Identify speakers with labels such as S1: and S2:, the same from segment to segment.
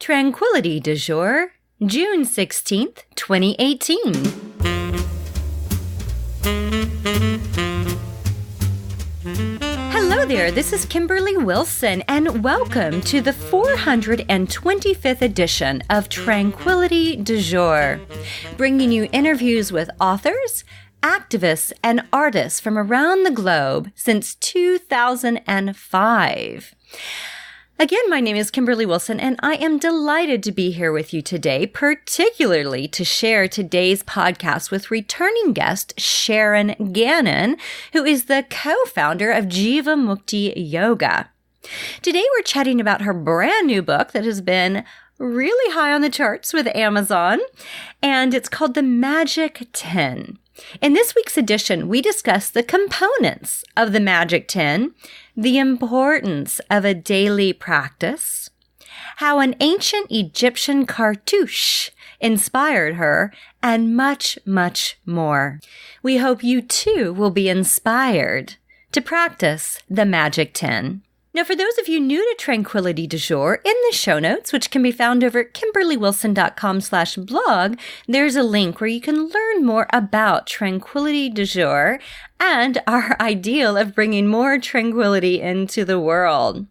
S1: Tranquility du Jour, June 16th, 2018. Hello there, this is Kimberly Wilson, and welcome to the 425th edition of Tranquility du Jour, bringing you interviews with authors, activists, and artists from around the globe since 2005. Again, my name is Kimberly Wilson, and I am delighted to be here with you today, particularly to share today's podcast with returning guest Sharon Gannon, who is the co-founder of Jivamukti Yoga. Today, we're chatting about her brand new book that has been really high on the charts with Amazon, and it's called The Magic 10. In this week's edition, we discuss the components of the Magic 10, the importance of a daily practice, how an ancient Egyptian cartouche inspired her, and much, much more. We hope you too will be inspired to practice the Magic 10. Now, for those of you new to Tranquility du Jour, in the show notes, which can be found over at kimberlywilson.com/blog, there's a link where you can learn more about Tranquility du Jour and our ideal of bringing more tranquility into the world.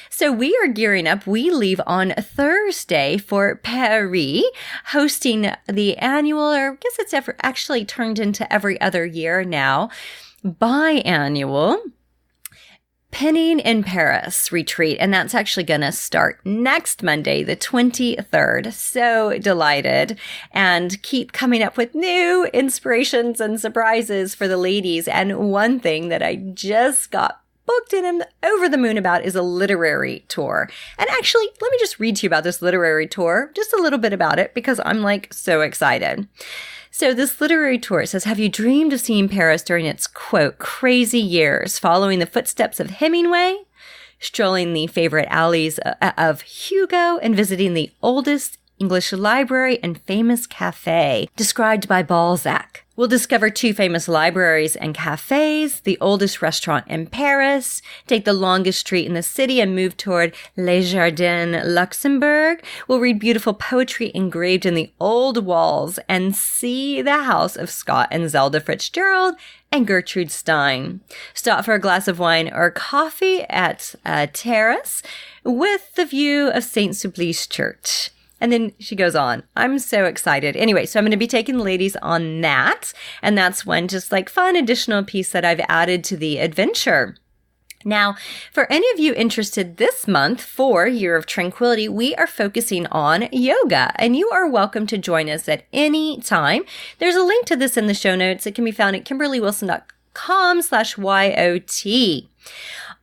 S1: So we are gearing up. We leave on Thursday for Paris, hosting the annual, or I guess it's actually turned into every other year now, biannual Penning in Paris retreat, and that's actually going to start next Monday, the 23rd. So delighted, and keep coming up with new inspirations and surprises for the ladies. And one thing that I just got booked in and over the moon about is a literary tour. And actually, let me just read to you about this literary tour, just a little bit about it, because I'm so excited. So this literary tour says, have you dreamed of seeing Paris during its, quote, crazy years, following the footsteps of Hemingway, strolling the favorite alleys of Hugo, and visiting the oldest English library and famous cafe described by Balzac? We'll discover 2 famous libraries and cafes, the oldest restaurant in Paris, take the longest street in the city and move toward Les Jardins Luxembourg. We'll read beautiful poetry engraved in the old walls and see the house of Scott and Zelda Fitzgerald and Gertrude Stein. Stop for a glass of wine or coffee at a terrace with the view of St. Sulpice Church. And then she goes on. I'm so excited. Anyway, so I'm going to be taking the ladies on that. And that's one just fun additional piece that I've added to the adventure. Now, for any of you interested this month for Year of Tranquility, we are focusing on yoga, and you are welcome to join us at any time. There's a link to this in the show notes. It can be found at kimberlywilson.com/YOT.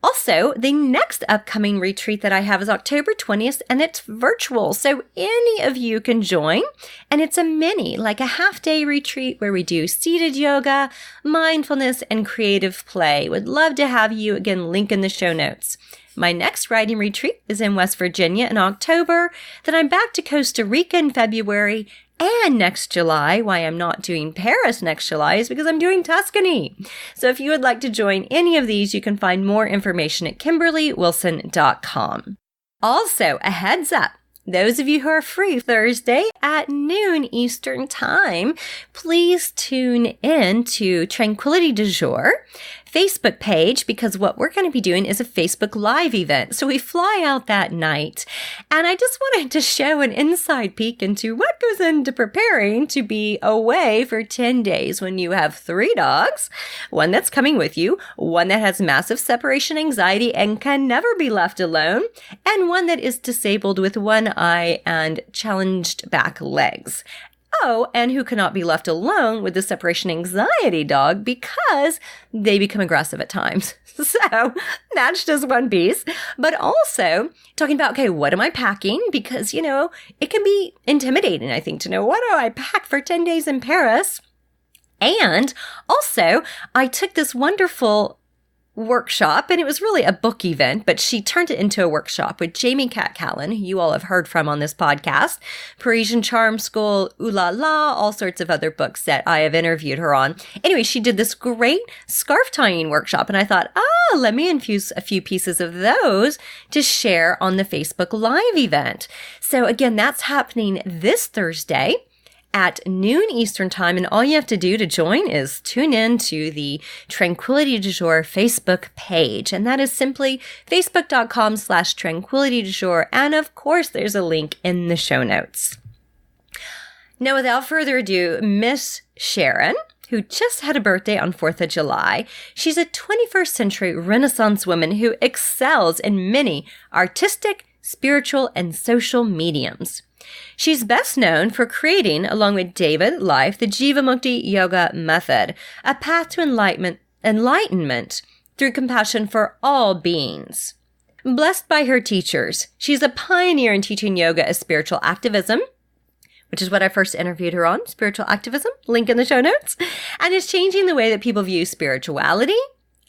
S1: Also, the next upcoming retreat that I have is October 20th, and it's virtual. So any of you can join, and it's a mini, a half-day retreat where we do seated yoga, mindfulness, and creative play. Would love to have you. Again, link in the show notes. My next writing retreat is in West Virginia in October. Then I'm back to Costa Rica in February. And next July, why I'm not doing Paris next July is because I'm doing Tuscany. So if you would like to join any of these, you can find more information at kimberlywilson.com. Also, a heads up. Those of you who are free Thursday at noon Eastern Time, please tune in to Tranquility du Jour Facebook page, because what we're going to be doing is a Facebook Live event. So we fly out that night. And I just wanted to show an inside peek into what goes into preparing to be away for 10 days when you have 3 dogs, one that's coming with you, one that has massive separation anxiety and can never be left alone, and one that is disabled with one eye and challenged back legs. Oh, and who cannot be left alone with the separation anxiety dog because they become aggressive at times. So that's just one piece. But also talking about, okay, what am I packing? Because, it can be intimidating, I think, to know, what do I pack for 10 days in Paris? And also, I took this wonderful workshop, and it was really a book event, but she turned it into a workshop with Jamie Cat-Callan, who you all have heard from on this podcast, Parisian Charm School, Ooh La La, all sorts of other books that I have interviewed her on. Anyway, she did this great scarf tying workshop, and I thought, let me infuse a few pieces of those to share on the Facebook Live event. So again, that's happening this Thursday at noon Eastern Time, and all you have to do to join is tune in to the Tranquility du Jour Facebook page, and that is simply facebook.com/Tranquility du Jour, and of course there's a link in the show notes. Now, without further ado, Miss Sharon, who just had a birthday on 4th of July. She's a 21st century Renaissance woman who excels in many artistic, spiritual, and social mediums. She's best known for creating, along with David Life, the Jivamukti Yoga Method, a path to enlightenment through compassion for all beings. Blessed by her teachers, she's a pioneer in teaching yoga as spiritual activism, which is what I first interviewed her on, spiritual activism, link in the show notes, and is changing the way that people view spirituality,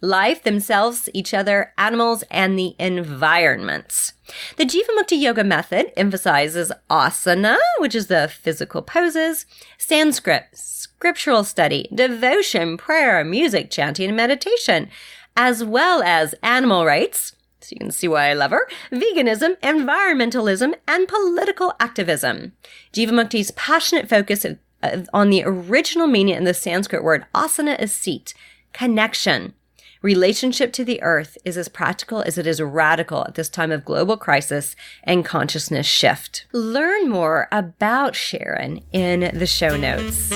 S1: life, themselves, each other, animals, and the environments. The Jivamukti Yoga Method emphasizes asana, which is the physical poses, Sanskrit, scriptural study, devotion, prayer, music, chanting, and meditation, as well as animal rights, so you can see why I love her, veganism, environmentalism, and political activism. Jivamukti's passionate focus on the original meaning in the Sanskrit word asana is seat, connection. Relationship to the earth is as practical as it is radical at this time of global crisis and consciousness shift. Learn more about Sharon in the show notes.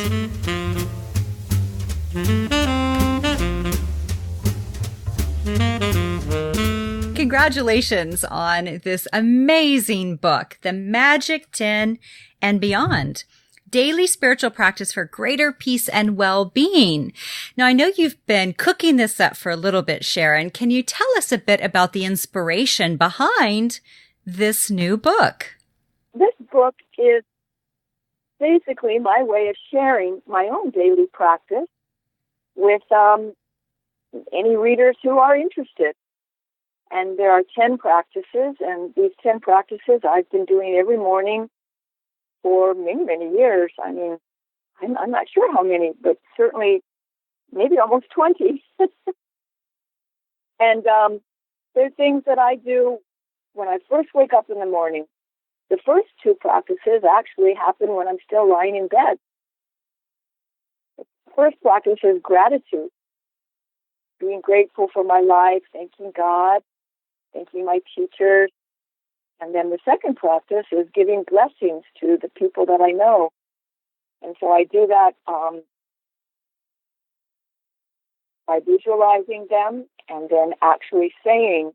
S1: Congratulations on this amazing book, The Magic 10 and Beyond. Daily spiritual practice for greater peace and well-being. Now, I know you've been cooking this up for a little bit, Sharon. Can you tell us a bit about the inspiration behind this new book?
S2: This book is basically my way of sharing my own daily practice with any readers who are interested. And there are 10 practices, and these 10 practices I've been doing every morning for many, many years. I mean, I'm not sure how many, but certainly maybe almost 20. And there are things that I do when I first wake up in the morning. The first two practices actually happen when I'm still lying in bed. The first practice is gratitude, being grateful for my life, thanking God, thanking my teachers. And then the second practice is giving blessings to the people that I know. And so I do that by visualizing them and then actually saying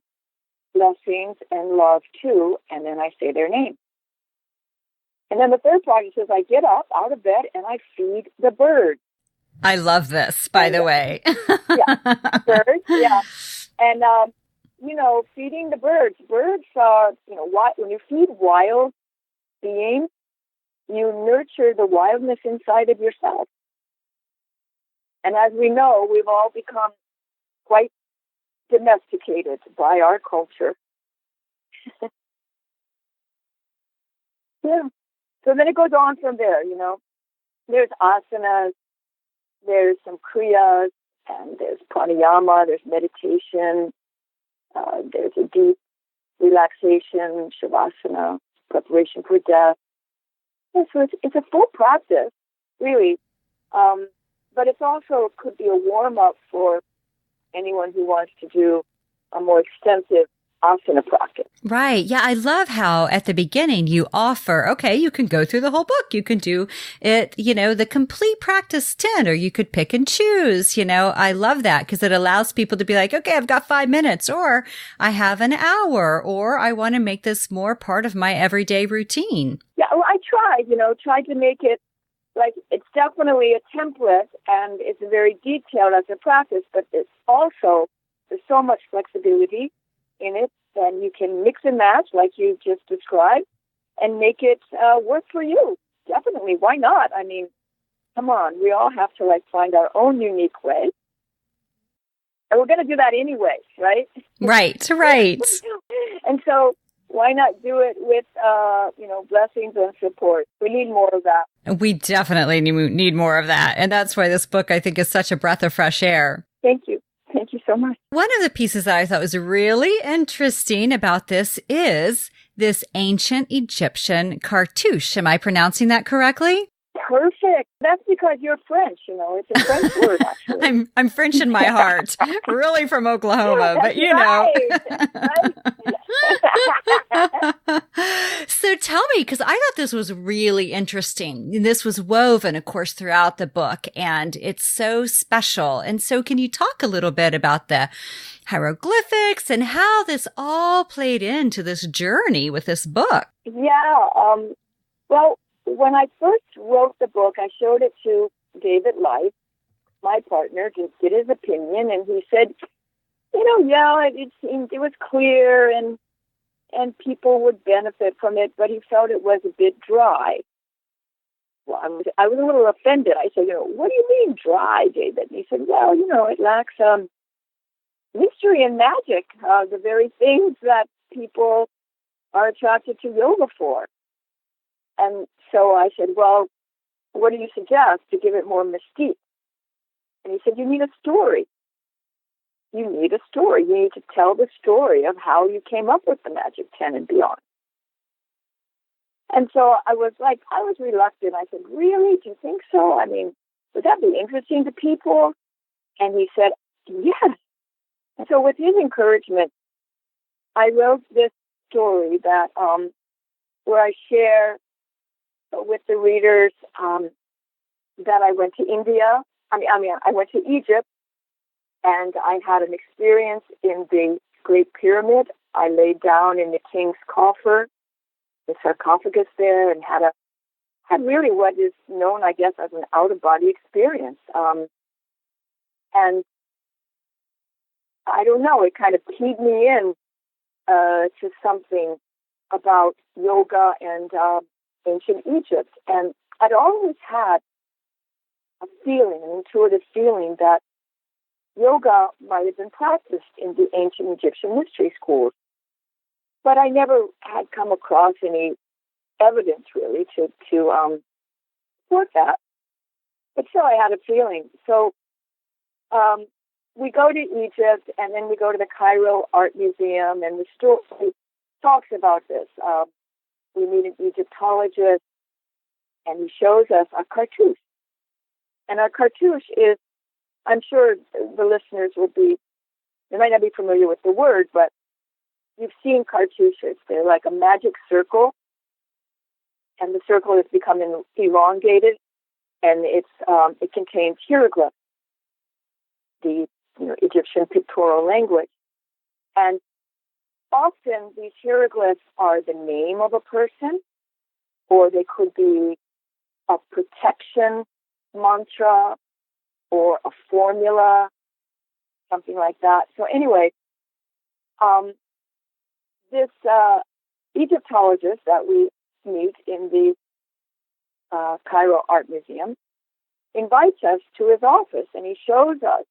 S2: blessings and love to, and then I say their name. And then the third practice is I get up out of bed and I feed the birds.
S1: I love this, by the way.
S2: Yeah, birds, yeah. And, feeding the birds. Birds are, when you feed wild beings, you nurture the wildness inside of yourself. And as we know, we've all become quite domesticated by our culture. Yeah. So then it goes on from there, There's asanas, there's some kriyas, and there's pranayama, there's meditation, there's a deep relaxation, shavasana, preparation for death. Yeah, so it's a full practice, really. But it's also could be a warm-up for anyone who wants to do a more extensive asana practice.
S1: Right. Yeah, I love how at the beginning you offer, okay, you can go through the whole book. You can do it, the complete practice 10, or you could pick and choose. I love that because it allows people to be like, okay, I've got 5 minutes, or I have an hour, or I want to make this more part of my everyday routine.
S2: Yeah, well, I tried to make it like it's definitely a template and it's very detailed as a practice, but it's also, there's so much flexibility in it, and you can mix and match like you just described and make it work for you. Definitely. Why not? I mean, come on. We all have to find our own unique way. And we're going to do that anyway, right?
S1: Right, right.
S2: And so why not do it with, blessings and support? We need more of that.
S1: We definitely need more of that. And that's why this book, I think, is such a breath of fresh air.
S2: Thank you. Thank you so much.
S1: One of the pieces that I thought was really interesting about this is this ancient Egyptian cartouche. Am I pronouncing that correctly?
S2: Perfect. That's because you're French, It's a French word, actually.
S1: I'm French in my heart. Really from Oklahoma, but
S2: Right.
S1: So tell me, because I thought this was really interesting. This was woven, of course, throughout the book, and it's so special. And so can you talk a little bit about the hieroglyphics and how this all played into this journey with this book?
S2: Yeah. Well, when I first wrote the book, I showed it to David Life, my partner, to get his opinion, and he said, it seemed it was clear and people would benefit from it, but he felt it was a bit dry. Well, I was a little offended. I said, what do you mean dry, David? And he said, well, it lacks mystery and magic, the very things that people are attracted to yoga for. And so I said, well, what do you suggest to give it more mystique? And he said, you need a story. You need a story. You need to tell the story of how you came up with the Magic 10 and beyond. And so I was reluctant. I said, really? Do you think so? I mean, would that be interesting to people? And he said, yes. And so with his encouragement, I wrote this story that where I share with the readers that I went to India. I went to Egypt, and I had an experience in the Great Pyramid. I laid down in the king's coffer, the sarcophagus there, and had really what is known, I guess, as an out-of-body experience. And I don't know, it kind of keyed me in to something about yoga and ancient Egypt. And I'd always had a feeling, an intuitive feeling, that yoga might have been practiced in the ancient Egyptian mystery schools. But I never had come across any evidence, really, to support that. But still, I had a feeling. So we go to Egypt, and then we go to the Cairo Art Museum, and the story talks about this. We meet an Egyptologist, and he shows us a cartouche. And our cartouche is, I'm sure the listeners they might not be familiar with the word, but you've seen cartouches. They're like a magic circle, and the circle is becoming elongated, and it contains hieroglyphs, the Egyptian pictorial language. And often these hieroglyphs are the name of a person, or they could be a protection mantra or a formula, something like that. So anyway, this Egyptologist that we meet in the Cairo Art Museum invites us to his office, and he shows us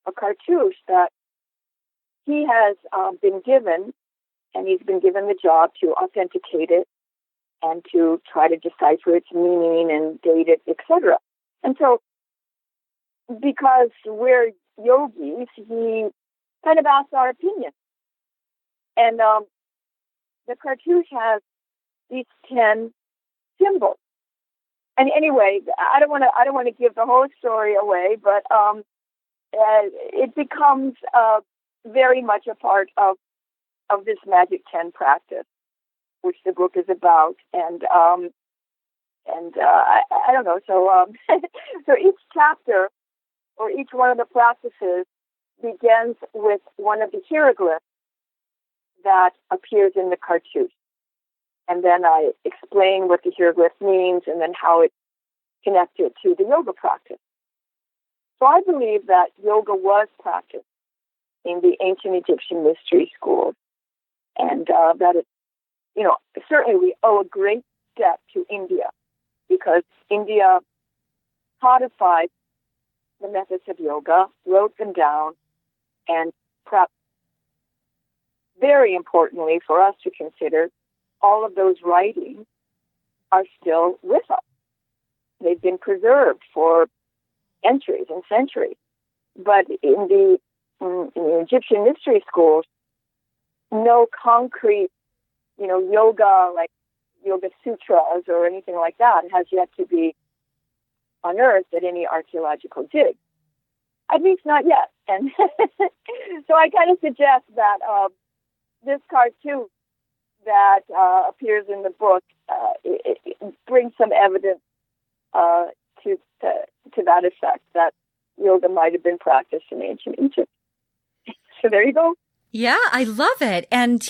S2: a cartouche that he has been given, and he's been given the job to authenticate it and to try to decipher its meaning and date it, etc. And so, because we're yogis, he kind of asks our opinion. And the cartouche has these 10 symbols. And anyway, I don't want to give the whole story away, but it becomes very much a part of this Magic 10 practice, which the book is about. And I don't know. So so each chapter or each one of the practices begins with one of the hieroglyphs that appears in the cartouche. And then I explain what the hieroglyph means and then how it's connected to the yoga practice. So I believe that yoga was practiced in the ancient Egyptian mystery schools. And that it, certainly we owe a great debt to India, because India codified the methods of yoga, wrote them down, And perhaps very importantly for us to consider, all of those writings are still with us. They've been preserved for centuries and centuries. But in the Egyptian mystery schools, no concrete, yoga, like Yoga Sutras or anything like that, has yet to be unearthed at any archaeological dig. At least not yet. And so I kind of suggest that this cartouche that appears in the book it brings some evidence to that effect, that yoga might have been practiced in ancient Egypt. So there you go.
S1: Yeah, I love it. And,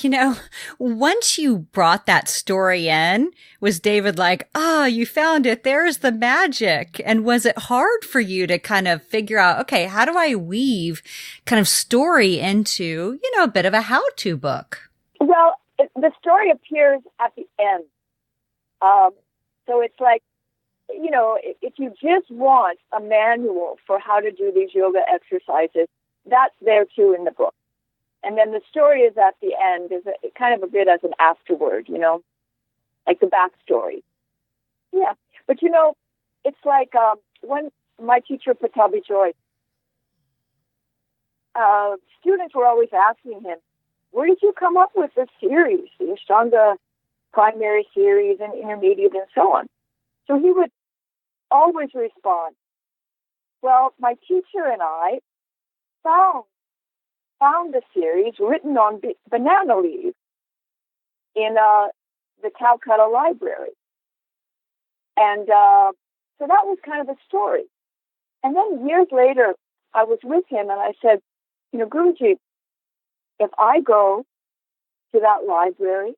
S1: once you brought that story in, was David like, you found it. There's the magic. And was it hard for you to kind of figure out, okay, how do I weave kind of story into, a bit of a how-to book?
S2: Well, the story appears at the end. So it's like, if you just want a manual for how to do these yoga exercises, that's there too in the book. And then the story is at the end, is kind of a bit as an afterword, like the backstory. Yeah. But, it's like when my teacher, Pattabhi Jois, students were always asking him, where did you come up with this series, the Ashtanga primary series and intermediate and so on? So he would always respond, well, my teacher and I found the series written on banana leaves in the Calcutta library. And so that was kind of the story. And then years later, I was with him and I said, Guruji, if I go to that library,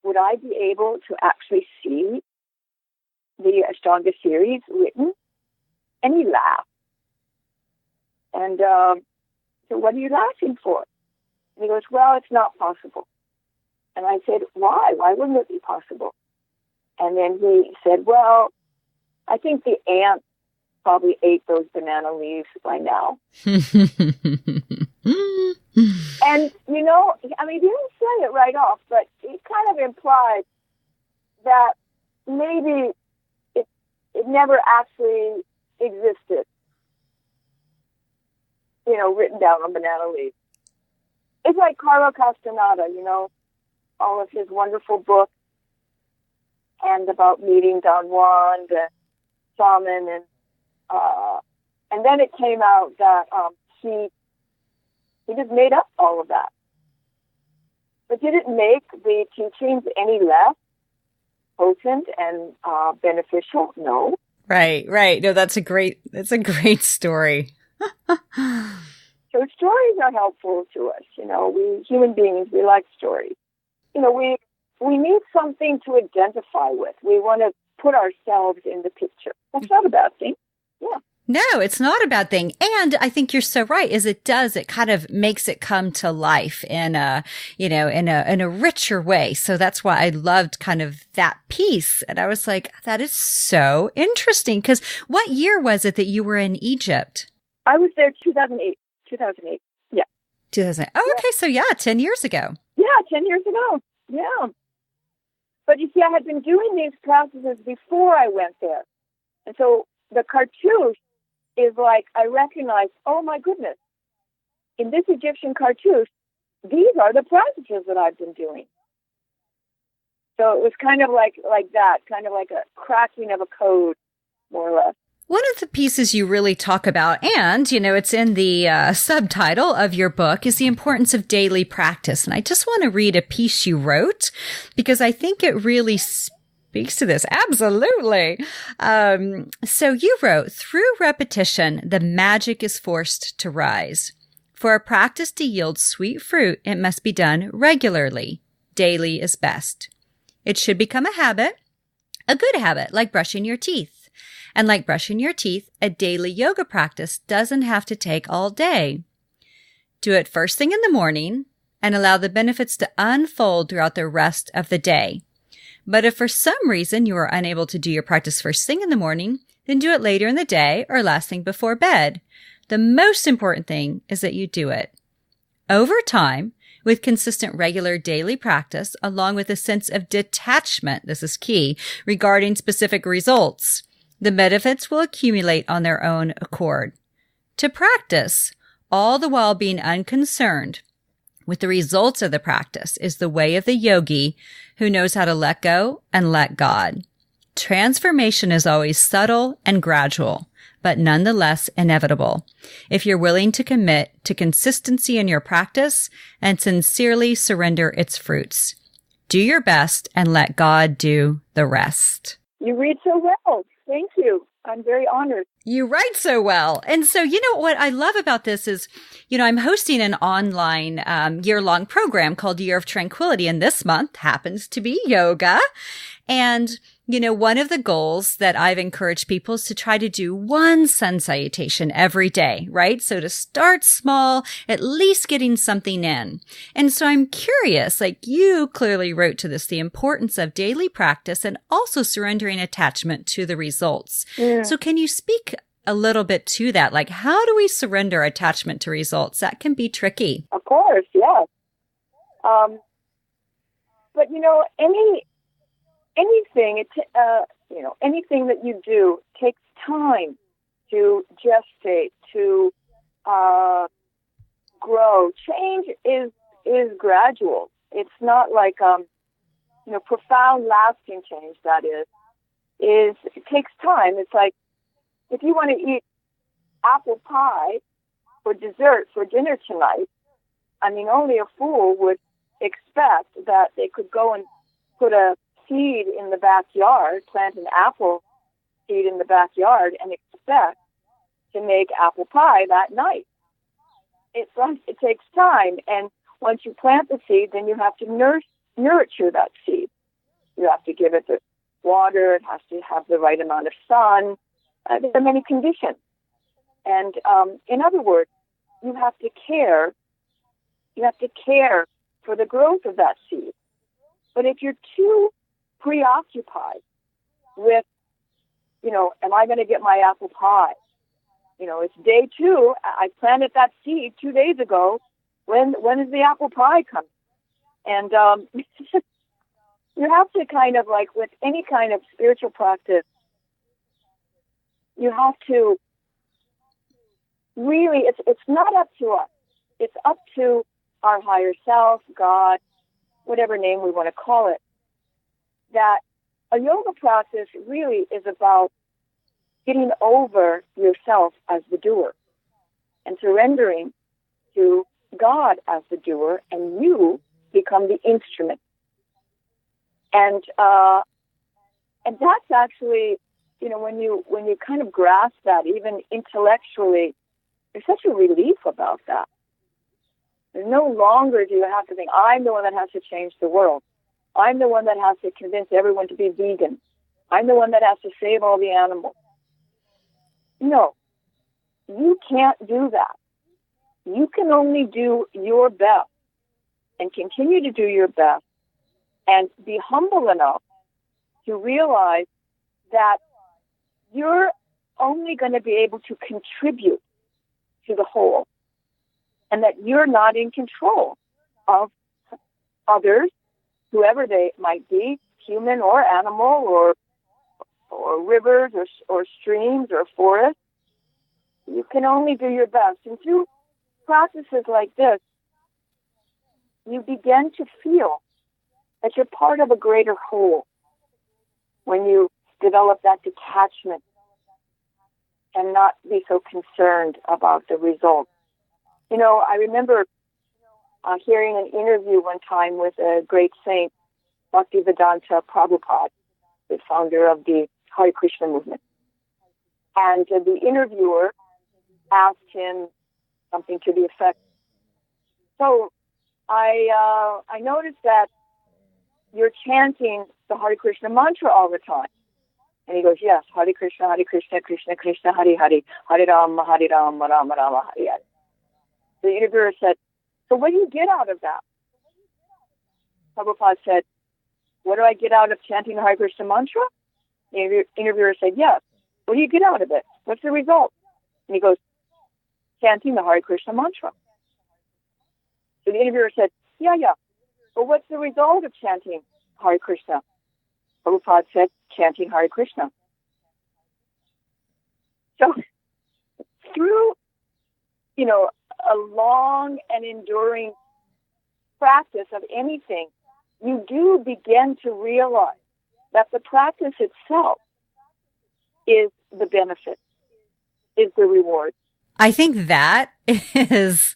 S2: would I be able to actually see the Ashtanga series written? And he laughed. And so what are you laughing for? And he goes, well, it's not possible. And I said, why? Why wouldn't it be possible? And then he said, well, I think the ants probably ate those banana leaves by now. And, he didn't say it right off, but he kind of implied that maybe it never actually existed, written down on banana leaves. It's like Carlo Castaneda, all of his wonderful books and about meeting Don Juan, the shaman, and then it came out that he just made up all of that. But did it make the teachings any less potent and beneficial? No.
S1: Right. No, that's a great story.
S2: So stories are helpful to us. We human beings, we like stories. We need something to identify with. We want to put ourselves in the picture. That's not a bad thing. Yeah.
S1: No, it's not a bad thing. And I think you're so right, it kind of makes it come to life in a richer way. So that's why I loved kind of that piece. And I was like, that is so interesting. Because what year was it that you were in Egypt?
S2: I was there 2008. Yeah.
S1: 2008. Oh, okay. So 10 years ago.
S2: Yeah, 10 years ago. Yeah. But you see, I had been doing these practices before I went there. And so the cartouche is like, I recognized, oh my goodness, in this Egyptian cartouche, these are the practices that I've been doing. So it was kind of like that, kind of like a cracking of a code, more or less.
S1: One of the pieces you really talk about, and, it's in the subtitle of your book, is the importance of daily practice. And I just want to read a piece you wrote because I think it really speaks to this. Absolutely. So you wrote, through repetition, the magic is forced to rise. For a practice to yield sweet fruit, it must be done regularly. Daily is best. It should become a habit, a good habit, like brushing your teeth. And like brushing your teeth, a daily yoga practice doesn't have to take all day. Do it first thing in the morning and allow the benefits to unfold throughout the rest of the day. But if for some reason you are unable to do your practice first thing in the morning, then do it later in the day or last thing before bed. The most important thing is that you do it over time with consistent regular daily practice, along with a sense of detachment. This is key regarding specific results. The benefits will accumulate on their own accord. To practice, all the while being unconcerned with the results of the practice, is the way of the yogi who knows how to let go and let God. Transformation is always subtle and gradual, but nonetheless inevitable, if you're willing to commit to consistency in your practice and sincerely surrender its fruits. Do your best and let God do the rest.
S2: You read so well. Thank you. I'm very honored.
S1: You write so well. And so, what I love about this is, I'm hosting an online year-long program called Year of Tranquility. And this month happens to be yoga. And, one of the goals that I've encouraged people is to try to do one sun salutation every day, right? So to start small, at least getting something in. And so I'm curious, like you clearly wrote to this, the importance of daily practice and also surrendering attachment to the results.
S2: Yeah.
S1: So can you speak a little bit to that? Like, how do we surrender attachment to results? That can be tricky.
S2: Of course, yes. But anything that you do takes time to gestate, to grow. Change is gradual. It's not like profound, lasting change. That is it takes time. It's like if you want to eat apple pie for dessert for dinner tonight. I mean, only a fool would expect that they could go and put a seed in the backyard, plant an apple seed in the backyard, and expect to make apple pie that night. It takes time, and once you plant the seed, then you have to nurture that seed. You have to give it the water. It has to have the right amount of sun. There are many conditions, and in other words, you have to care. You have to care for the growth of that seed. But if you're too preoccupied with, am I going to get my apple pie? It's day 2. I planted that seed 2 days ago. When is the apple pie coming? And you have to kind of, like with any kind of spiritual practice, you have to really, it's not up to us. It's up to our higher self, God, whatever name we want to call it, that a yoga practice really is about getting over yourself as the doer and surrendering to God as the doer, and you become the instrument. And that's actually, when you kind of grasp that, even intellectually, there's such a relief about that. There's no longer do you have to think, I'm the one that has to change the world. I'm the one that has to convince everyone to be vegan. I'm the one that has to save all the animals. No, you can't do that. You can only do your best and continue to do your best and be humble enough to realize that you're only going to be able to contribute to the whole, and that you're not in control of others, whoever they might be, human or animal or rivers or streams or forests. You can only do your best. And through practices like this, you begin to feel that you're part of a greater whole when you develop that detachment and not be so concerned about the results. I remember hearing an interview one time with a great saint, Bhaktivedanta Prabhupada, the founder of the Hare Krishna movement. And the interviewer asked him something to the effect, so I noticed that you're chanting the Hare Krishna mantra all the time. And he goes, yes, Hare Krishna, Krishna Krishna, Hare Hare, Hare Rama, Rama Rama, Hare Hare. The interviewer said, so what do you get out of that? Prabhupada said, what do I get out of chanting the Hare Krishna mantra? The interviewer said, yes. What do you get out of it? What's the result? And he goes, chanting the Hare Krishna mantra. So the interviewer said, yeah, but what's the result of chanting Hare Krishna? Prabhupada said, chanting Hare Krishna. So through, a long and enduring practice of anything, you do begin to realize that the practice itself is the benefit, is the reward.
S1: I think that is,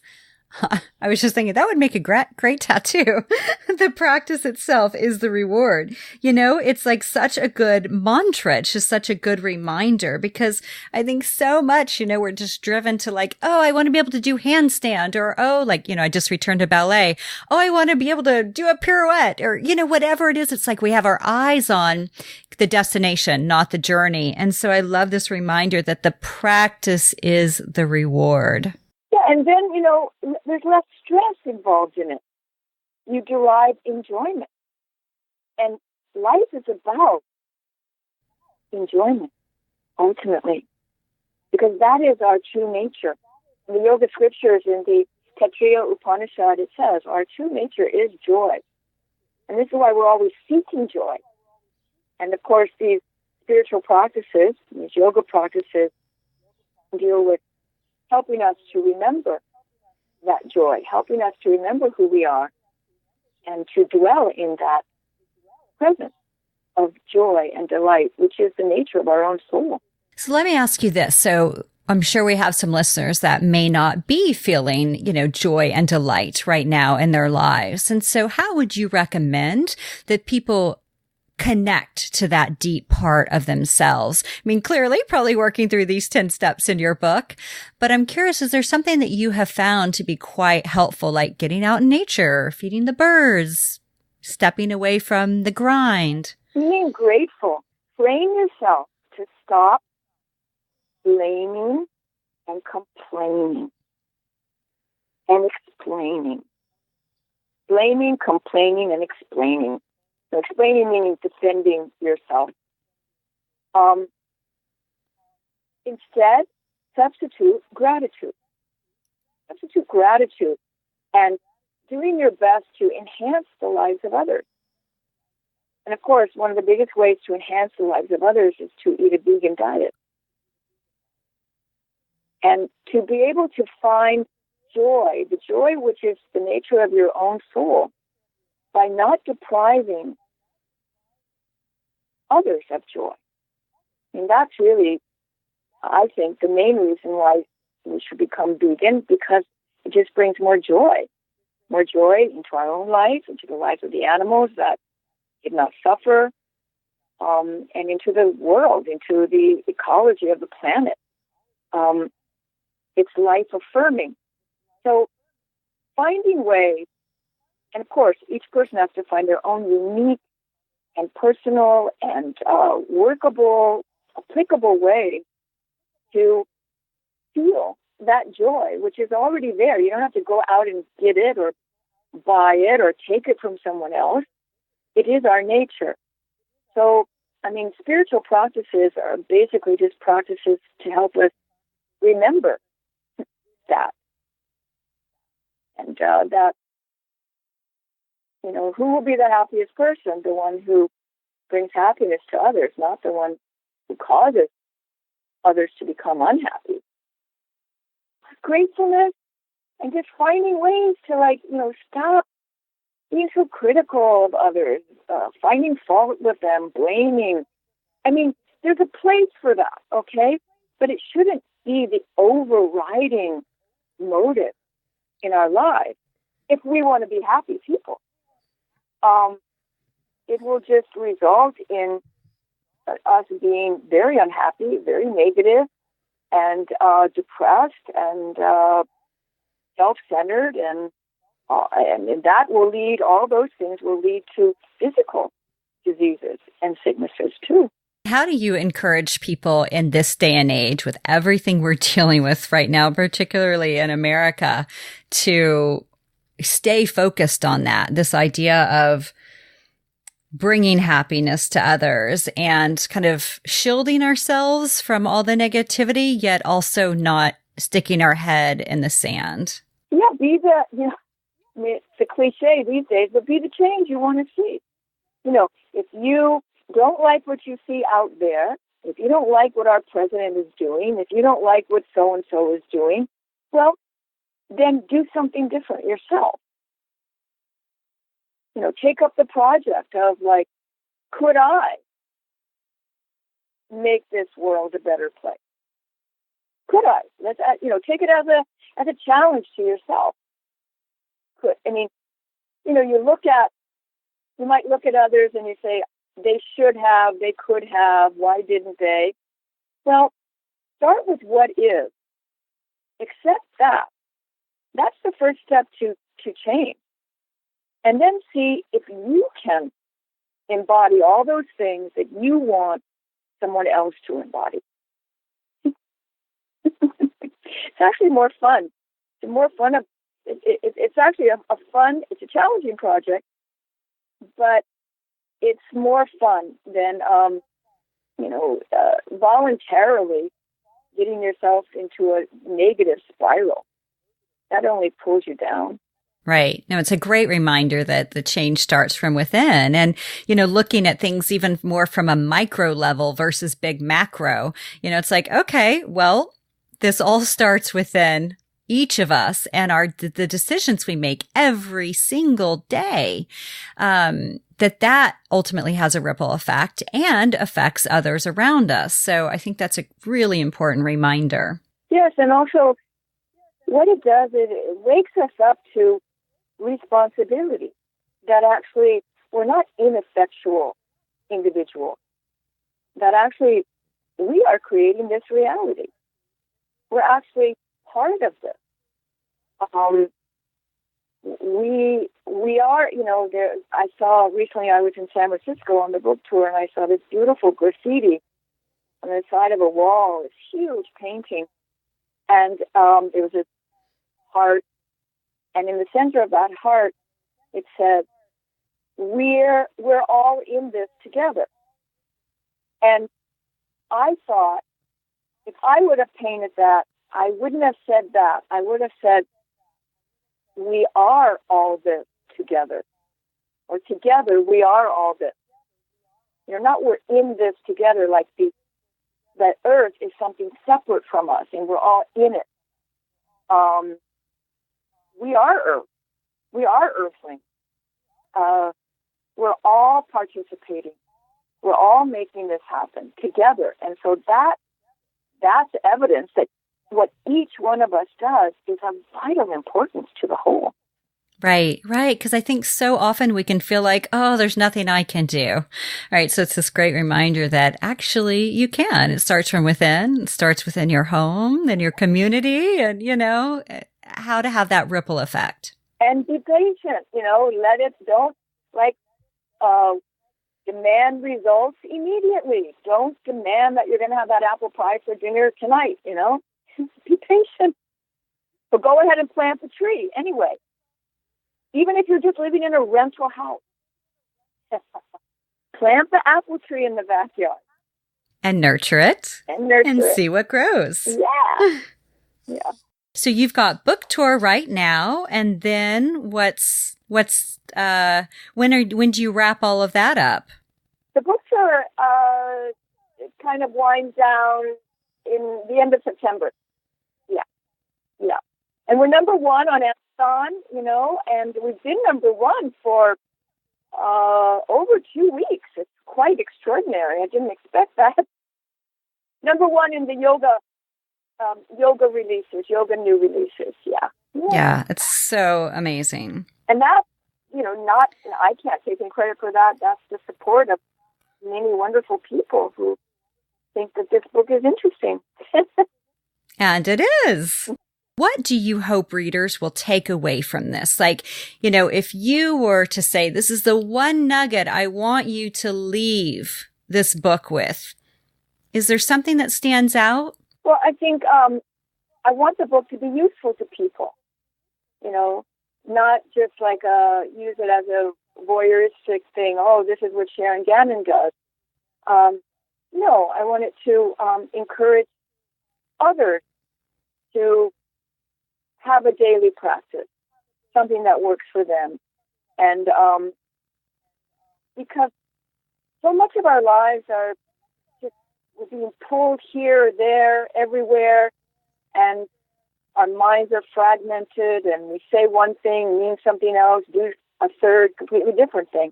S1: I was just thinking that would make a great tattoo. The practice itself is the reward. It's like such a good mantra. It's just such a good reminder, because I think so much, we're just driven to like, oh, I want to be able to do handstand, or, oh, like, I just returned to ballet. Oh, I want to be able to do a pirouette, or, whatever it is. It's like we have our eyes on the destination, not the journey. And so I love this reminder that the practice is the reward.
S2: Yeah, and then, there's less stress involved in it. You derive enjoyment. And life is about enjoyment, ultimately, because that is our true nature. In the Yoga scriptures, in the Taittiriya Upanishad, it says our true nature is joy. And this is why we're always seeking joy. And, of course, these spiritual practices, these yoga practices, deal with helping us to remember that joy, helping us to remember who we are, and to dwell in that presence of joy and delight, which is the nature of our own soul.
S1: So let me ask you this. So I'm sure we have some listeners that may not be feeling, joy and delight right now in their lives. And so how would you recommend that people connect to that deep part of themselves? I mean, clearly, probably working through these 10 steps in your book, but I'm curious, is there something that you have found to be quite helpful, like getting out in nature, feeding the birds, stepping away from the grind?
S2: Being grateful. Train yourself to stop blaming and complaining and explaining. Blaming, complaining, and explaining. So explaining meaning defending yourself. Instead, substitute gratitude. Substitute gratitude and doing your best to enhance the lives of others. And of course, one of the biggest ways to enhance the lives of others is to eat a vegan diet. And to be able to find joy, the joy which is the nature of your own soul, by not depriving others of joy. And that's really, I think, the main reason why we should become vegan, because it just brings more joy into our own life, into the lives of the animals that did not suffer, and into the world, into the ecology of the planet. It's life affirming. So finding ways, and of course, each person has to find their own unique and personal and workable, applicable way to feel that joy, which is already there. You don't have to go out and get it or buy it or take it from someone else. It is our nature. So, spiritual practices are basically just practices to help us remember that. And that, who will be the happiest person? The one who brings happiness to others, not the one who causes others to become unhappy. Gratefulness and just finding ways to, stop being so critical of others, finding fault with them, blaming. There's a place for that, okay? But it shouldn't be the overriding motive in our lives if we want to be happy people. It will just result in us being very unhappy, very negative, and depressed, and self-centered, and that will lead. All those things will lead to physical diseases and sicknesses too.
S1: How do you encourage people in this day and age, with everything we're dealing with right now, particularly in America, to stay focused on that, this idea of bringing happiness to others and kind of shielding ourselves from all the negativity, yet also not sticking our head in the sand.
S2: Yeah, I mean, it's a cliche these days, but be the change you want to see. If you don't like what you see out there, if you don't like what our president is doing, if you don't like what so-and-so is doing, well, then do something different yourself. Take up the project of could I make this world a better place? Could I? Let's, take it as a challenge to yourself. You might look at others and you say, they should have, they could have, why didn't they? Well, start with what is. Accept that. That's the first step to change. And then see if you can embody all those things that you want someone else to embody. It's actually more fun. It's more fun. It's actually a fun, it's a challenging project, but it's more fun than, voluntarily getting yourself into a negative spiral. That only pulls you down.
S1: Right. No, it's a great reminder that the change starts from within and, looking at things even more from a micro level versus big macro, it's like, okay, well, this all starts within each of us and the decisions we make every single day, that ultimately has a ripple effect and affects others around us. So I think that's a really important reminder.
S2: Yes. And also what it does is it wakes us up to responsibility, that actually we're not ineffectual individuals, that actually we are creating this reality. We're actually part of this. We are, I saw recently, I was in San Francisco on the book tour, and I saw this beautiful graffiti on the side of a wall, this huge painting, and there was a heart, and in the center of that heart, it said, we're all in this together. And I thought, if I would have painted that, I wouldn't have said that. I would have said, we are all this together. Or together, we are all this. We're in this together, like that earth is something separate from us, and we're all in it. We are earth. We are earthlings. We're all participating. We're all making this happen together. And so that's evidence that what each one of us does is of vital importance to the whole.
S1: Right. Because I think so often we can feel like, oh, there's nothing I can do. All right. So it's this great reminder that actually you can. It starts from within. It starts within your home and your community and, how to have that ripple effect.
S2: And be patient, don't demand results immediately. Don't demand that you're going to have that apple pie for dinner tonight, Be patient. But go ahead and plant the tree anyway. Even if you're just living in a rental house. Plant the apple tree in the backyard.
S1: And nurture it. And see what grows.
S2: Yeah. Yeah.
S1: So you've got book tour right now, and then when do you wrap all of that up?
S2: The book tour kind of winds down in the end of September. Yeah. And we're number one on Amazon, and we've been number one for over 2 weeks. It's quite extraordinary. I didn't expect that. Number one in the yoga releases, yoga new releases. Yeah,
S1: it's so amazing.
S2: And that, I can't take any credit for that. That's the support of many wonderful people who think that this book is interesting.
S1: And it is. What do you hope readers will take away from this? If you were to say, this is the one nugget I want you to leave this book with, is there something that stands out?
S2: Well, I think I want the book to be useful to people, not just use it as a voyeuristic thing. Oh, this is what Sharon Gannon does. No, I want it to encourage others to have a daily practice, something that works for them. And because so much of our lives are just, we're being pulled here, there, everywhere, and our minds are fragmented, and we say one thing, mean something else, do a third, completely different thing.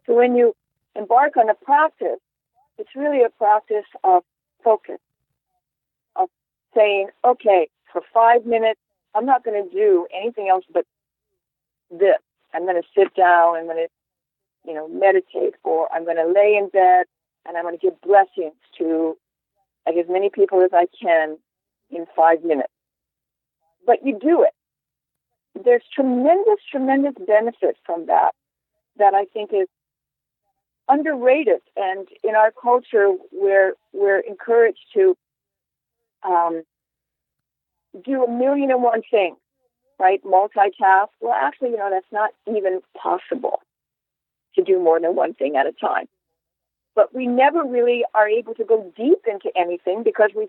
S2: So when you embark on a practice, it's really a practice of focus, of saying, okay, for 5 minutes, I'm not going to do anything else but this. I'm going to sit down, I'm going to, meditate, or I'm going to lay in bed, and I'm going to give blessings to like as many people as I can in 5 minutes. But you do it. There's tremendous, tremendous benefit from that I think is underrated. And in our culture, we're encouraged to do a million and one things, right? Multitask. Well, actually, that's not even possible to do more than one thing at a time. But we never really are able to go deep into anything because we're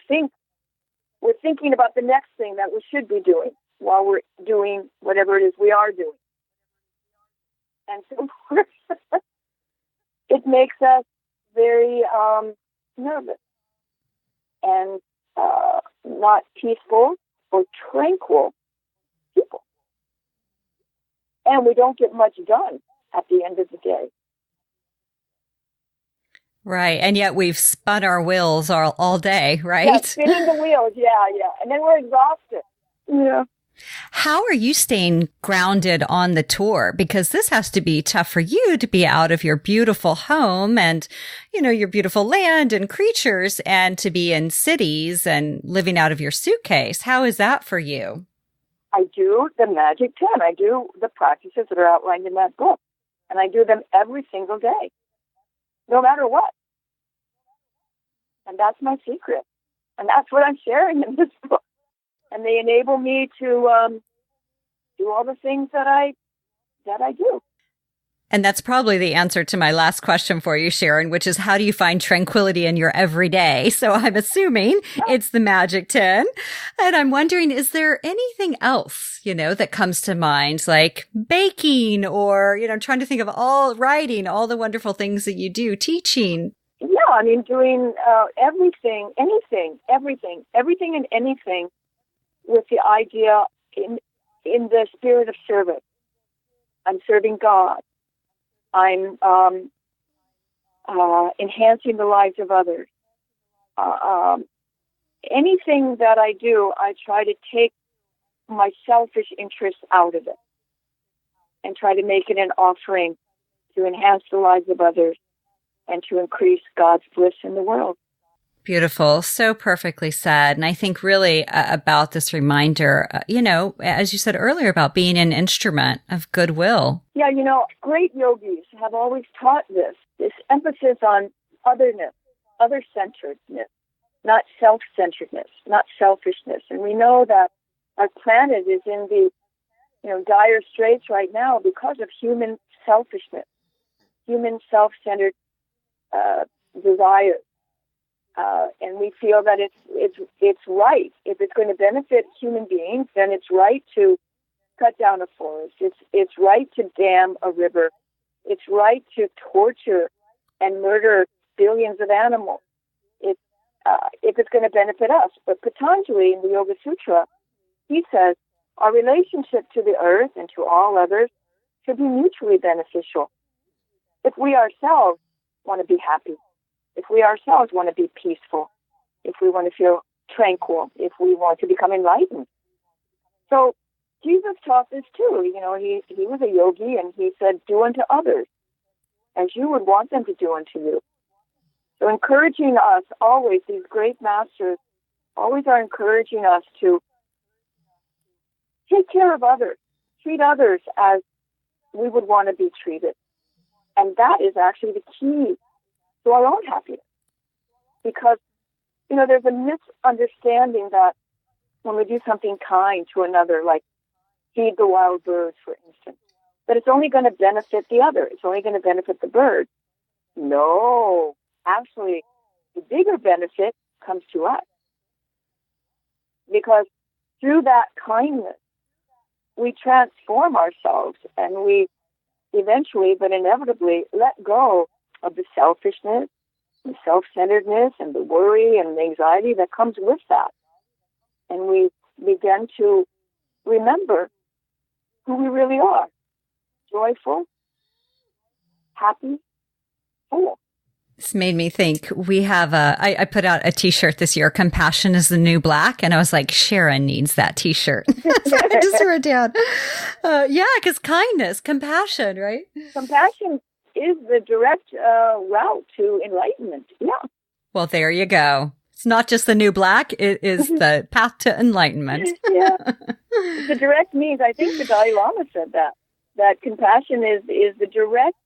S2: thinking about the next thing that we should be doing while we're doing whatever it is we are doing. And so it makes us very nervous and not peaceful or tranquil people. And we don't get much done at the end of the day.
S1: Right. And yet we've spun our wheels all day, right?
S2: Yeah, spinning the wheels. Yeah. And then we're exhausted. Yeah.
S1: How are you staying grounded on the tour? Because this has to be tough for you to be out of your beautiful home and, your beautiful land and creatures and to be in cities and living out of your suitcase. How is that for you?
S2: I do the Magic 10. I do the practices that are outlined in that book. And I do them every single day, no matter what. And that's my secret. And that's what I'm sharing in this book. And they enable me to do all the things that I do.
S1: And that's probably the answer to my last question for you, Sharon, which is how do you find tranquility in your everyday? So I'm assuming it's the Magic 10. And I'm wondering, is there anything else, that comes to mind, like baking or, trying to think of writing, all the wonderful things that you do, teaching?
S2: Yeah, doing everything, anything, everything and anything with the idea in the spirit of service. I'm serving God. I'm enhancing the lives of others. Anything that I do, I try to take my selfish interests out of it and try to make it an offering to enhance the lives of others and to increase God's bliss in the world.
S1: Beautiful. So perfectly said. And I think really about this reminder, as you said earlier, about being an instrument of goodwill.
S2: Yeah, great yogis have always taught this emphasis on otherness, other-centeredness, not self-centeredness, not selfishness. And we know that our planet is in the, dire straits right now because of human selfishness, human self-centered desires. And we feel that it's right. If it's going to benefit human beings, then it's right to cut down a forest. It's right to dam a river. It's right to torture and murder billions of animals. If it's going to benefit us. But Patanjali in the Yoga Sutra, he says our relationship to the earth and to all others should be mutually beneficial. If we ourselves want to be happy, if we ourselves want to be peaceful, if we want to feel tranquil, if we want to become enlightened. So Jesus taught this too. He was a yogi and he said, do unto others as you would want them to do unto you. So encouraging us always, these great masters always are encouraging us to take care of others, treat others as we would want to be treated. And that is actually the key to our own happiness. Because, there's a misunderstanding that when we do something kind to another, like feed the wild birds, for instance, that it's only going to benefit the other. It's only going to benefit the bird. No, actually, the bigger benefit comes to us. because through that kindness, we transform ourselves, and we eventually, but inevitably, let go of the selfishness, the self-centeredness, and the worry and the anxiety that comes with that. And we begin to remember who we really are: joyful, happy, whole.
S1: This made me think we have I put out a t-shirt this year, "Compassion is the New Black." And I was like, Sharon needs that t-shirt. So I just wrote down. Because kindness, compassion, right?
S2: Compassion is the direct route to enlightenment. Yeah.
S1: Well, there you go. It's not just the new black. It is the path to enlightenment.
S2: Yeah. The direct means, I think the Dalai Lama said that compassion is the direct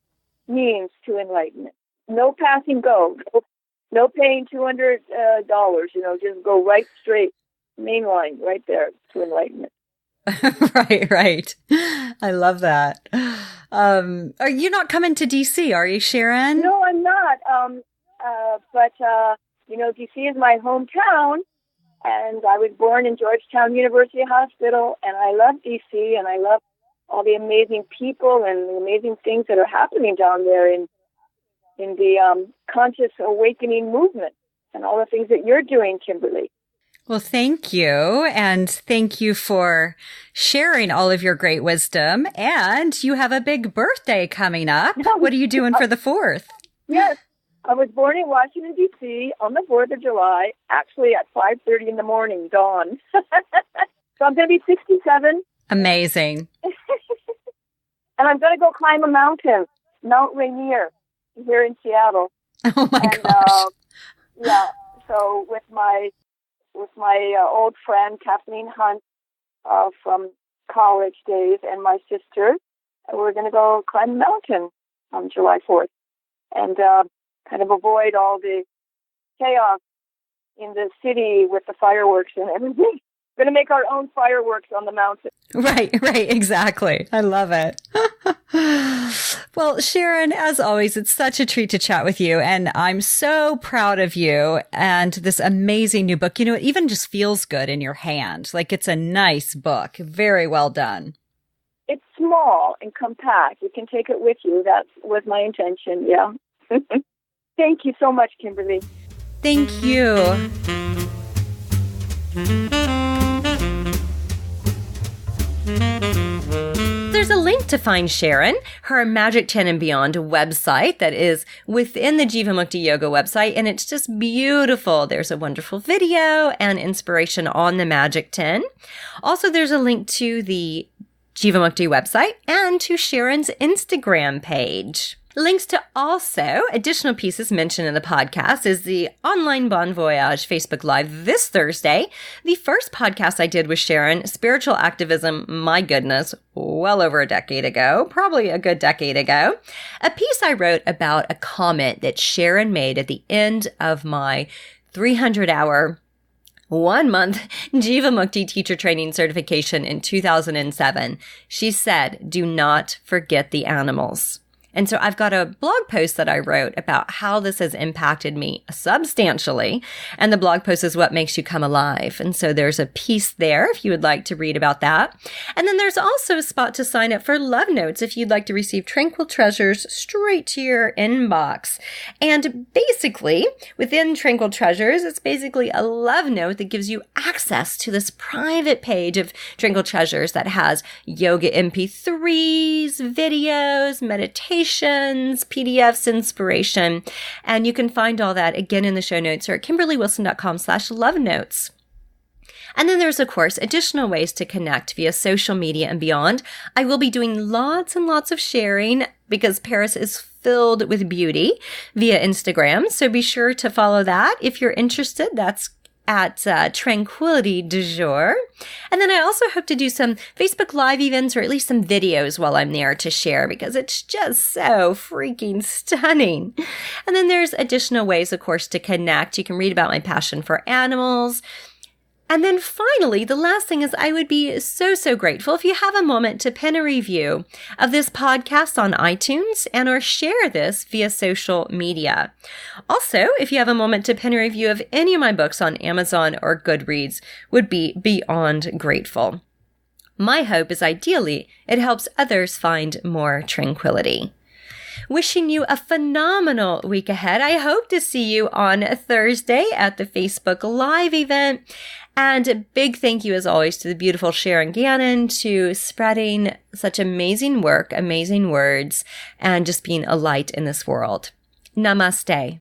S2: means to enlightenment. No passing go. No paying $200. Just go right straight, main line, right there to enlightenment.
S1: Right. I love that. Are you not coming to DC? Are you, Sharon?
S2: No, I'm not. But DC is my hometown, and I was born in Georgetown University Hospital, and I love DC, and I love all the amazing people and the amazing things that are happening down there in the conscious awakening movement, and all the things that you're doing, Kimberly.
S1: Well, thank you. And thank you for sharing all of your great wisdom. And you have a big birthday coming up. What are you doing for the 4th?
S2: Yes. I was born in Washington, D.C. on the 4th of July, actually at 5:30 in the morning, dawn. So I'm going to be 67.
S1: Amazing.
S2: And I'm going to go climb a mountain, Mount Rainier, here in Seattle.
S1: Oh, my gosh.
S2: Yeah. So with my old friend, Kathleen Hunt, from college days, and my sister, we're going to go climb a mountain on July 4th and kind of avoid all the chaos in the city with the fireworks and everything. We're going to make our own fireworks on the mountain.
S1: Right, exactly. I love it. Well, Sharon, as always, it's such a treat to chat with you, and I'm so proud of you and this amazing new book. It even just feels good in your hand. Like, it's a nice book. Very well done.
S2: It's small and compact. You can take it with you. That was my intention, yeah. Thank you so much, Kimberly.
S1: Thank you. There's a link to find Sharon, her Magic 10 and Beyond website that is within the Jivamukti Yoga website, and it's just beautiful. There's a wonderful video and inspiration on the Magic 10. Also, there's a link to the Jivamukti website and to Sharon's Instagram page. Links to also additional pieces mentioned in the podcast is the Online Bon Voyage Facebook Live this Thursday. The first podcast I did with Sharon, Spiritual Activism, my goodness, well over a decade ago, probably a good decade ago. A piece I wrote about a comment that Sharon made at the end of my 300-hour 1-month Jivamukti teacher training certification in 2007. She said, "Do not forget the animals." And so I've got a blog post that I wrote about how this has impacted me substantially. And the blog post is What Makes You Come Alive. And so there's a piece there if you would like to read about that. And then there's also a spot to sign up for Love Notes if you'd like to receive tranquil treasures straight to your inbox. And basically, within Tranquil Treasures, it's basically a love note that gives you access to this private page of Tranquil Treasures that has yoga MP3s, videos, meditations, PDFs, inspiration. And you can find all that again in the show notes or at KimberlyWilson.com/love notes. And then there's, of course, additional ways to connect via social media and beyond. I will be doing lots and lots of sharing because Paris is filled with beauty via Instagram. So be sure to follow that if you're interested. That's at Tranquility du Jour. And then I also hope to do some Facebook Live events or at least some videos while I'm there to share because it's just so freaking stunning. And then there's additional ways, of course, to connect. You can read about my passion for animals. And then finally, the last thing is I would be so grateful if you have a moment to pen a review of this podcast on iTunes and or share this via social media. Also, if you have a moment to pen a review of any of my books on Amazon or Goodreads, would be beyond grateful. My hope is ideally it helps others find more tranquility. Wishing you a phenomenal week ahead. I hope to see you on Thursday at the Facebook Live event. And a big thank you, as always, to the beautiful Sharon Gannon to spreading such amazing work, amazing words, and just being a light in this world. Namaste.